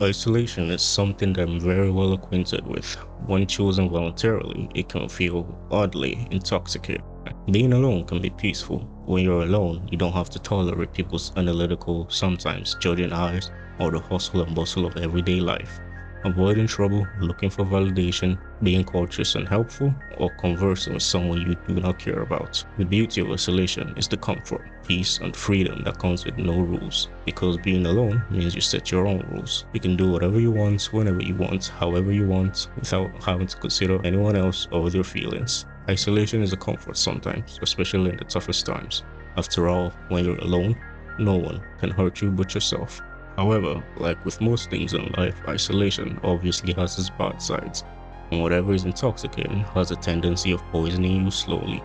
Isolation is something that I'm very well acquainted with. When chosen voluntarily, it can feel oddly intoxicating. Being alone can be peaceful. When you're alone, you don't have to tolerate people's analytical, sometimes judging eyes, or the hustle and bustle of everyday life. Avoiding trouble, looking for validation, being cautious and helpful, or conversing with someone you do not care about. The beauty of isolation is the comfort, peace, and freedom that comes with no rules. Because being alone means you set your own rules. You can do whatever you want, whenever you want, however you want, without having to consider anyone else or their feelings. Isolation is a comfort sometimes, especially in the toughest times. After all, when you're alone, no one can hurt you but yourself. However, like with most things in life, isolation obviously has its bad sides, and whatever is intoxicating has a tendency of poisoning you slowly.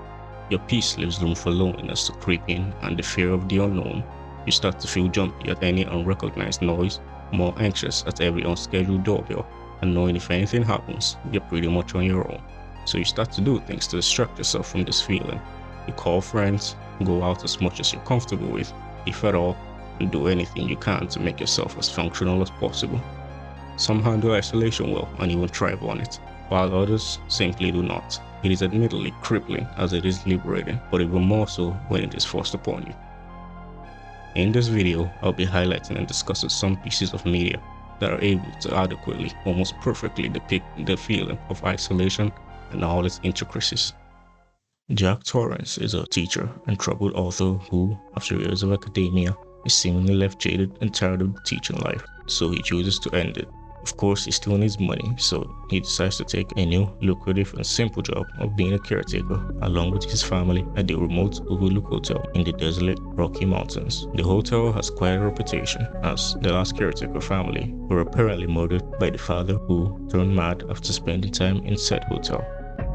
Your peace leaves room for loneliness to creep in and the fear of the unknown. You start to feel jumpy at any unrecognized noise, more anxious at every unscheduled doorbell, and knowing if anything happens, you're pretty much on your own. So you start to do things to distract yourself from this feeling. You call friends, go out as much as you're comfortable with, if at all, and do anything you can to make yourself as functional as possible. Some handle isolation well and even thrive on it, while others simply do not. It is admittedly crippling as it is liberating, but even more so when it is forced upon you. In this video, I'll be highlighting and discussing some pieces of media that are able to adequately, almost perfectly depict the feeling of isolation and all its intricacies. Jack Torrance is a teacher and troubled author who, after years of academia, is seemingly left jaded and tired of the teaching life, so he chooses to end it. Of course, he still needs money, so he decides to take a new, lucrative and simple job of being a caretaker, along with his family at the remote Overlook Hotel in the desolate Rocky Mountains. The hotel has quite a reputation, as the last caretaker family were apparently murdered by the father who turned mad after spending time in said hotel.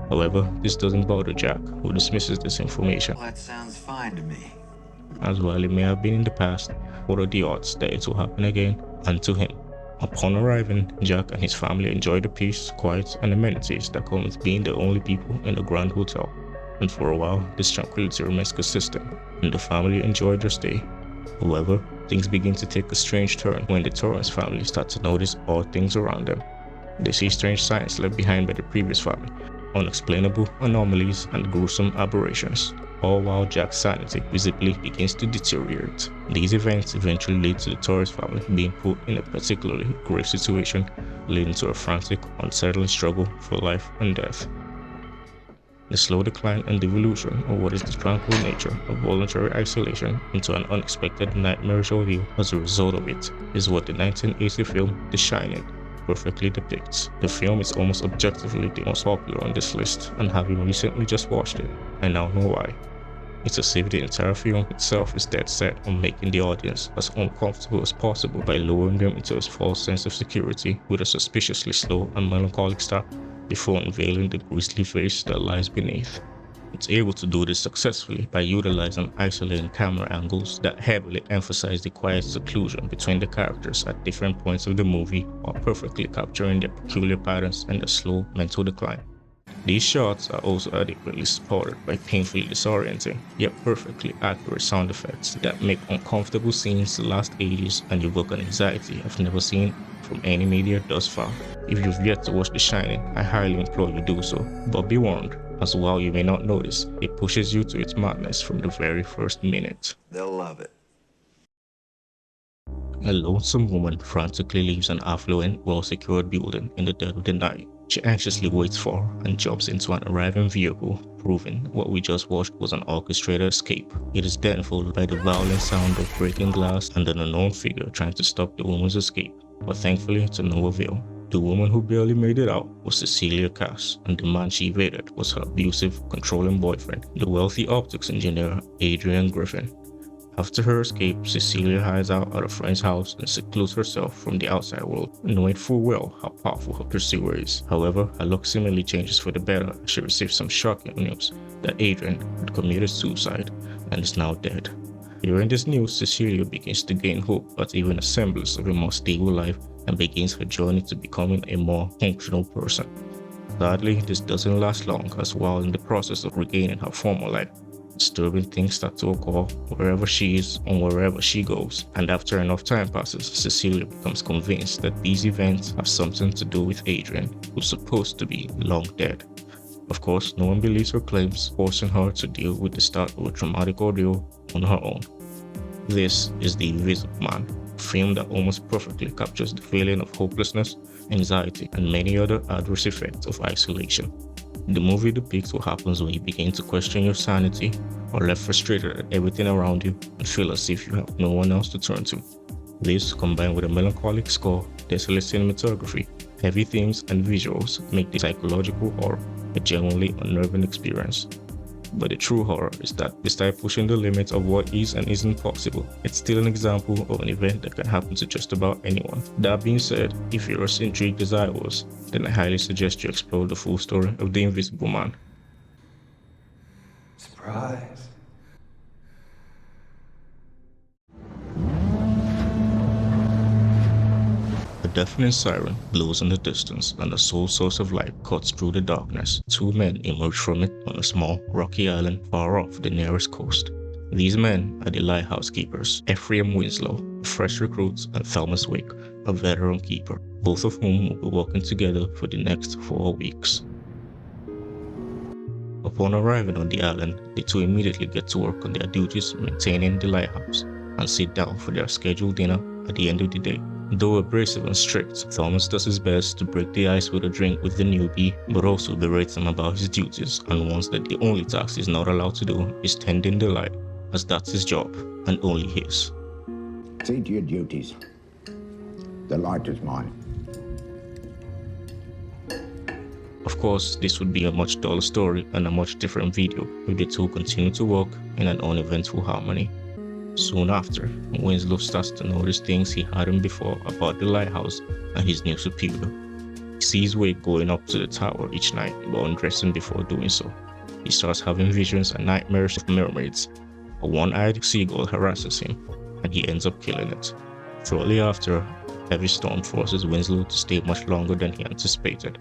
However, this doesn't bother Jack, who dismisses this information. Well, that sounds fine to me. As while it may have been in the past, what are the odds that it will happen again, and to him? Upon arriving, Jack and his family enjoy the peace, quiet, and amenities that come with being the only people in the Grand Hotel. And for a while, this tranquility remains consistent, and the family enjoyed their stay. However, things begin to take a strange turn when the Torrance family start to notice odd things around them. They see strange signs left behind by the previous family, unexplainable anomalies and gruesome aberrations, all while Jack's sanity visibly begins to deteriorate. These events eventually lead to the Torres family being put in a particularly grave situation, leading to a frantic, unsettling struggle for life and death. The slow decline and devolution of what is the tranquil nature of voluntary isolation into an unexpected nightmarish ordeal as a result of it is what the 1980 film The Shining perfectly depicts. The film is almost objectively the most popular on this list, and having recently just watched it, I now know why. It's as if the entire film itself is dead set on making the audience as uncomfortable as possible by lowering them into a false sense of security with a suspiciously slow and melancholic start before unveiling the grisly face that lies beneath. It's able to do this successfully by utilizing isolating camera angles that heavily emphasize the quiet seclusion between the characters at different points of the movie, while perfectly capturing their peculiar patterns and their slow mental decline. These shots are also adequately supported by painfully disorienting, yet perfectly accurate sound effects that make uncomfortable scenes last ages and evoke an anxiety I've never seen from any media thus far. If you've yet to watch The Shining, I highly implore you do so, but be warned, as while you may not notice, it pushes you to its madness from the very first minute. They'll love it. A lonesome woman frantically leaves an affluent, well-secured building in the dead of the night. She anxiously waits for and jumps into an arriving vehicle, proving what we just watched was an orchestrated escape. It is then followed by the violent sound of breaking glass and an unknown figure trying to stop the woman's escape, but thankfully to no avail. The woman who barely made it out was Cecilia Cass, and the man she evaded was her abusive, controlling boyfriend, the wealthy optics engineer Adrian Griffin. After her escape, Cecilia hides out at a friend's house and secludes herself from the outside world, knowing full well how powerful her pursuer is. However, her luck seemingly changes for the better as she receives some shocking news that Adrian had committed suicide and is now dead. Hearing this news, Cecilia begins to gain hope at even a semblance of a more stable life and begins her journey to becoming a more functional person. Sadly, this doesn't last long, as while in the process of regaining her former life, Disturbing things start to occur wherever she is and wherever she goes, and after enough time passes, Cecilia becomes convinced that these events have something to do with Adrian, who's supposed to be long dead. Of course, no one believes her claims, forcing her to deal with the start of a traumatic ordeal on her own. This is The Invisible Man, a film that almost perfectly captures the feeling of hopelessness, anxiety, and many other adverse effects of isolation. The movie depicts what happens when you begin to question your sanity or left frustrated at everything around you and feel as if you have no one else to turn to. This, combined with a melancholic score, desolate cinematography, heavy themes, and visuals, make the psychological horror a genuinely unnerving experience. But the true horror is that despite pushing the limits of what is and isn't possible, it's still an example of an event that can happen to just about anyone. That being said, if you're as intrigued as I was, then I highly suggest you explore the full story of The Invisible Man. Surprise. A deafening siren blows in the distance, and a sole source of light cuts through the darkness. Two men emerge from it on a small, rocky island far off the nearest coast. These men are the Lighthouse keepers, Ephraim Winslow, a fresh recruit, and Thomas Wake, a veteran keeper, both of whom will be working together for the next 4 weeks. Upon arriving on the island, the two immediately get to work on their duties maintaining the lighthouse and sit down for their scheduled dinner at the end of the day. Though abrasive and strict, Thomas does his best to break the ice with a drink with the newbie, but also berates him about his duties and warns that the only task he's not allowed to do is tending the light, as that's his job, and only his. See to your duties. The light is mine. Of course, this would be a much duller story and a much different video if the two continue to work in an uneventful harmony. Soon after, Winslow starts to notice things he hadn't before about the lighthouse and his new superior. He sees Wade going up to the tower each night but undressing before doing so. He starts having visions and nightmares of mermaids. A one-eyed seagull harasses him, and he ends up killing it. Shortly after, a heavy storm forces Winslow to stay much longer than he anticipated.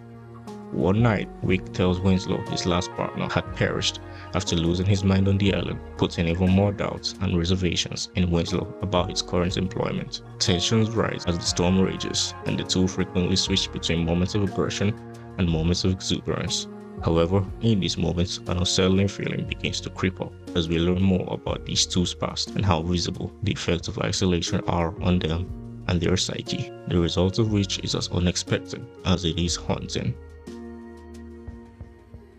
One night, Wake tells Winslow his last partner had perished after losing his mind on the island, putting even more doubts and reservations in Winslow about his current employment. Tensions rise as the storm rages, and the two frequently switch between moments of aggression and moments of exuberance. However, in these moments, an unsettling feeling begins to creep up as we learn more about these two's past and how visible the effects of isolation are on them and their psyche, the result of which is as unexpected as it is haunting.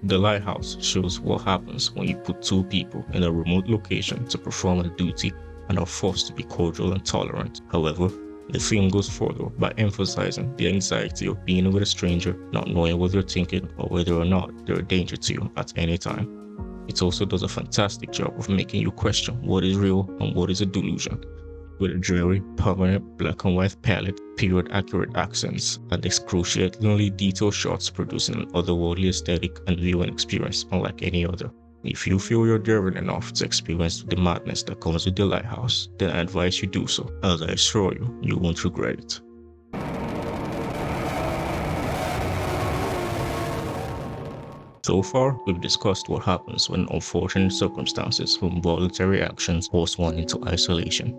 The Lighthouse shows what happens when you put two people in a remote location to perform a duty and are forced to be cordial and tolerant. However, the film goes further by emphasizing the anxiety of being with a stranger, not knowing what they're thinking or whether or not they're a danger to you at any time. It also does a fantastic job of making you question what is real and what is a delusion, with a dreary, permanent black and white palette, period-accurate accents, and excruciatingly detailed shots producing an otherworldly aesthetic and viewing experience unlike any other. If you feel you're daring enough to experience the madness that comes with the Lighthouse, then I advise you do so, as I assure you, you won't regret it. So far, we've discussed what happens when unfortunate circumstances from voluntary actions force one into isolation.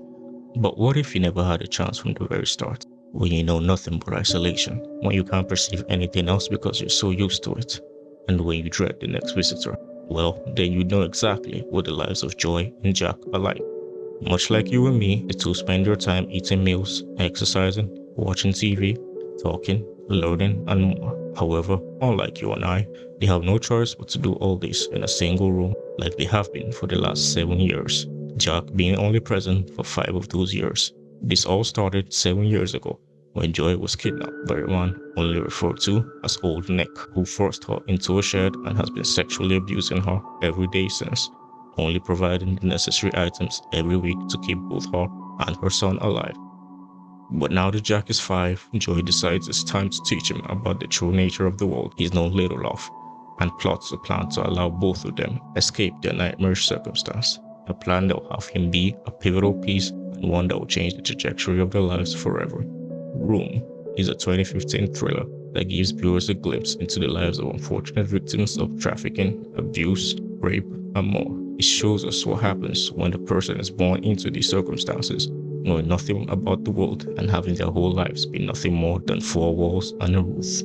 But what if you never had a chance from the very start? When you know nothing but isolation, when you can't perceive anything else because you're so used to it, and when you dread the next visitor? Well, then you know exactly what the lives of Joy and Jack are like. Much like you and me, the two spend their time eating meals, exercising, watching TV, talking, learning, and more. However, unlike you and I, they have no choice but to do all this in a single room like they have been for the last 7 years. Jack being only present for 5 of those years. This all started 7 years ago when Joy was kidnapped by a man only referred to as Old Nick, who forced her into a shed and has been sexually abusing her every day since, only providing the necessary items every week to keep both her and her son alive. But now that Jack is 5, Joy decides it's time to teach him about the true nature of the world he's known little of, and plots a plan to allow both of them escape their nightmarish circumstance. A plan that will have him be a pivotal piece and one that will change the trajectory of their lives forever. Room is a 2015 thriller that gives viewers a glimpse into the lives of unfortunate victims of trafficking, abuse, rape, and more. It shows us what happens when the person is born into these circumstances, knowing nothing about the world and having their whole lives be nothing more than four walls and a roof.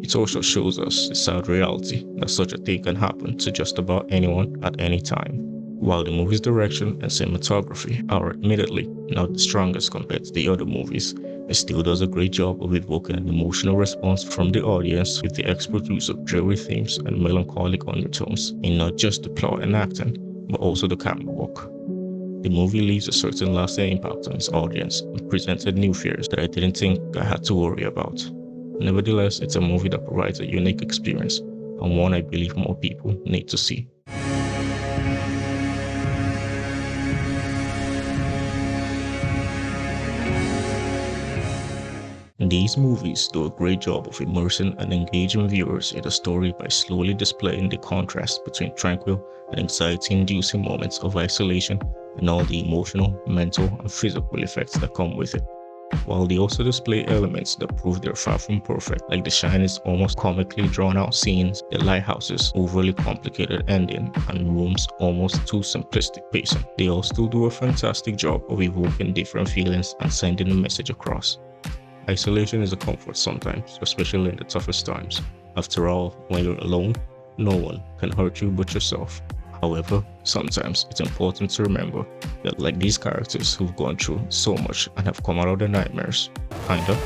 It also shows us the sad reality that such a thing can happen to just about anyone at any time. While the movie's direction and cinematography are admittedly not the strongest compared to the other movies, it still does a great job of evoking an emotional response from the audience with the expert use of dreary themes and melancholic undertones in not just the plot and acting, but also the camera work. The movie leaves a certain lasting impact on its audience and presented new fears that I didn't think I had to worry about. Nevertheless, it's a movie that provides a unique experience and one I believe more people need to see. These movies do a great job of immersing and engaging viewers in the story by slowly displaying the contrast between tranquil and anxiety-inducing moments of isolation and all the emotional, mental, and physical effects that come with it. While they also display elements that prove they're far from perfect, like The Shining's almost comically drawn-out scenes, The Lighthouse's overly complicated ending, and Room's almost too simplistic pacing, they all still do a fantastic job of evoking different feelings and sending a message across. Isolation is a comfort sometimes, especially in the toughest times. After all, when you're alone, no one can hurt you but yourself. However, sometimes it's important to remember that like these characters who've gone through so much and have come out of their nightmares,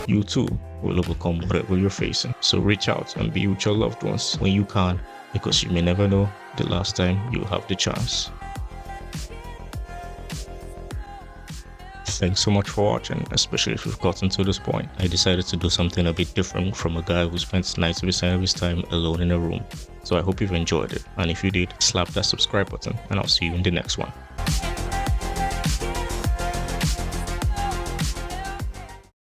you too will overcome whatever you're facing. So reach out and be with your loved ones when you can, because you may never know the last time you'll have the chance. Thanks so much for watching, especially if you've gotten to this point. I decided to do something a bit different from a guy who spends 90% of his time alone in a room. So I hope you've enjoyed it, and if you did, slap that subscribe button and I'll see you in the next one.